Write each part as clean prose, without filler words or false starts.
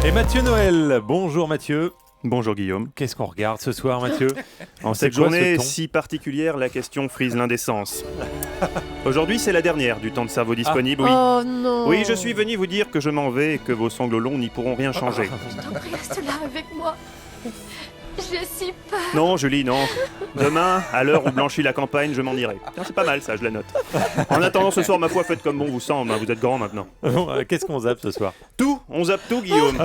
Et Mathieu Noël. Bonjour Mathieu. Bonjour Guillaume. Qu'est-ce qu'on regarde ce soir Mathieu? En cette journée si particulière, la question frise l'indécence. Aujourd'hui, c'est la dernière du temps de cerveau disponible, oui. Oh non. Oui, je suis venu vous dire que je m'en vais et que vos sanglots longs n'y pourront rien changer. Je t'en prie, reste là avec moi. J'ai si peur. Non, Julie, non. Demain, à l'heure où blanchit la campagne, je m'en irai. Tiens, c'est pas mal ça, je la note. En attendant, ce soir, ma foi, faites comme bon vous semble, hein, vous êtes grand maintenant. Bon, qu'est-ce qu'on zappe ce soir? Tout, on zappe tout, Guillaume.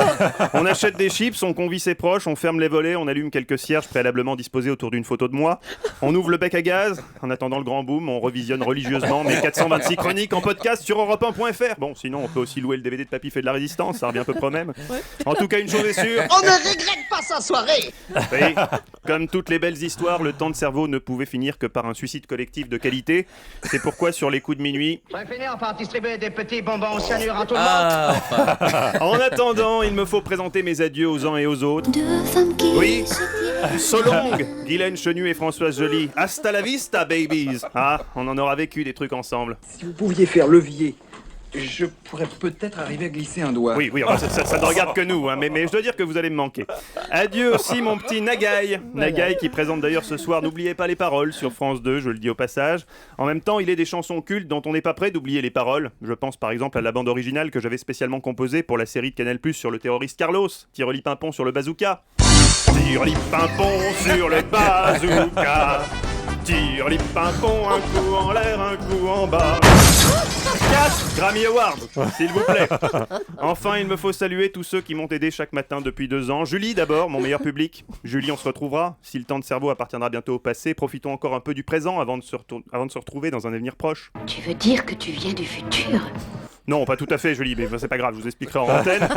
On achète des chips, on convie ses proches, on ferme les volets, on allume quelques cierges préalablement disposés autour d'une photo de moi. On ouvre le bec à gaz. En attendant le grand boom, on revisionne religieusement mes 426 chroniques en podcast sur europe1.fr. Bon, sinon, on peut aussi louer le DVD de Papy fait de la résistance, ça revient à peu près au même. En tout cas, une chose est sûre. On ne regrette pas sa soirée. Oui, comme toutes les belles histoires, le temps de cerveau ne pouvait finir que par un suicide collectif de qualité. C'est pourquoi, sur les coups de minuit... J'ai fini par distribuer des petits bonbons au cyanure à tout le monde. En attendant, il me faut présenter mes adieux aux uns et aux autres. Deux femmes qui Oui, se tiennent. Solongue, Guylaine Chenu et Françoise Joly. Hasta la vista, babies. Ah, on en aura vécu des trucs ensemble. Si vous pouviez faire levier, je pourrais peut-être arriver à glisser un doigt. Oui, enfin, ça ne regarde que nous, hein, mais je dois dire que vous allez me manquer. Adieu aussi mon petit Nagaï. Nagaï qui présente d'ailleurs ce soir N'oubliez pas les paroles sur France 2, je le dis au passage. En même temps, il est des chansons cultes dont on n'est pas prêt d'oublier les paroles. Je pense par exemple à la bande originale que j'avais spécialement composée pour la série de Canal+ sur le terroriste Carlos. Tireli-pimpon sur le bazooka. Tireli-pimpon sur le bazooka. Tireli-pimpon, un coup en l'air, un coup en bas. 4 Grammy Awards, s'il vous plaît. Enfin, il me faut saluer tous ceux qui m'ont aidé chaque matin depuis 2 ans. Julie d'abord, mon meilleur public. Julie, on se retrouvera. Si le temps de cerveau appartiendra bientôt au passé, profitons encore un peu du présent avant de se retrouver dans un avenir proche. Tu veux dire que tu viens du futur? Non, pas tout à fait, Julie, mais c'est pas grave, je vous expliquerai en antenne.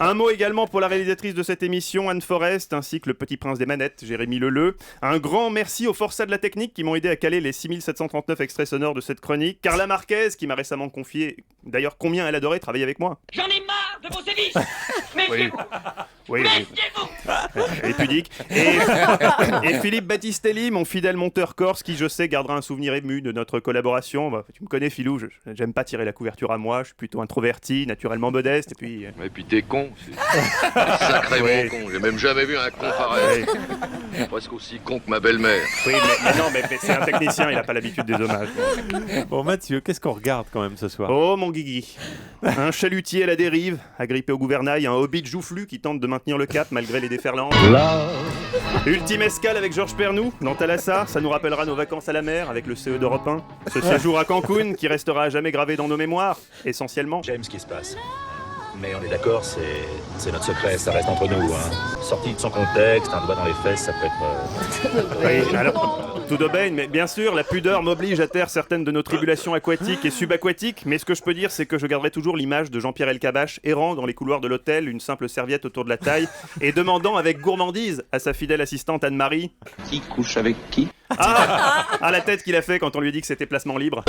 Un mot également pour la réalisatrice de cette émission, Anne Forest, ainsi que le petit prince des manettes, Jérémy Leleu. Un grand merci aux forçats de la technique qui m'ont aidé à caler les 6739 extraits sonores de cette chronique. Carla Marquez, qui m'a récemment confié, d'ailleurs, combien elle adorait travailler avec moi. J'en ai marre de vos sévices. Méfiez-vous. Oui. Méfiez-vous. Et pudique. Et Philippe Battistelli, mon fidèle monteur corse, qui, je sais, gardera un souvenir ému de notre collaboration. Bah, tu me connais, Philou, j'aime pas tirer la couverture à moi, je suis plutôt introverti, naturellement modeste, et puis... Et puis t'es con, c'est sacrément con, j'ai même jamais vu un con pareil. Presque aussi con que ma belle-mère. Oui, mais c'est un technicien, il a pas l'habitude des hommages. Bon Mathieu, qu'est-ce qu'on regarde quand même ce soir? Oh mon Guigui, un chalutier à la dérive, agrippé au gouvernail, un hobbit joufflu qui tente de maintenir le cap malgré les déferlantes. Ultime escale avec Georges Pernou, dans Thalassa, ça nous rappellera nos vacances à la mer avec le CE d'Europe 1. Ce séjour à Cancun qui restera à jamais gravé dans nos mémoires, essentiellement. J'aime ce qui se passe. Mais on est d'accord, c'est notre secret, ça reste entre nous. Hein. Sorti de son contexte, un doigt dans les fesses, ça peut être... Oui, alors, tout de même, mais bien sûr, la pudeur m'oblige à taire certaines de nos tribulations aquatiques et subaquatiques, mais ce que je peux dire, c'est que je garderai toujours l'image de Jean-Pierre Elkabbach errant dans les couloirs de l'hôtel, une simple serviette autour de la taille, et demandant avec gourmandise à sa fidèle assistante Anne-Marie... Qui couche avec qui? Ah, la tête qu'il a fait quand on lui a dit que c'était placement libre.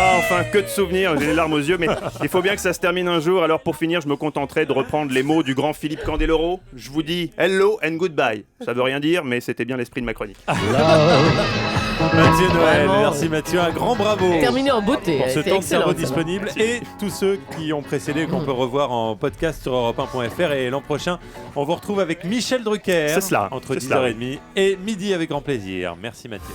Ah, enfin, que de souvenirs, j'ai les larmes aux yeux, mais il faut bien que ça se termine un jour, alors pour finir, je me contenterai de reprendre les mots du grand Philippe Candeloro. Je vous dis hello and goodbye. Ça veut rien dire, mais c'était bien l'esprit de ma chronique. Mathieu Noël, Vraiment. merci Mathieu, un grand bravo Terminé en beauté. pour ce C'était temps de cerveau excellent, ça. disponible et tous ceux qui ont précédé qu'on peut revoir en podcast sur europe1.fr. Et l'an prochain, on vous retrouve avec Michel Drucker C'est cela, entre c'est cela. 10h30 et midi avec grand plaisir. Merci Mathieu.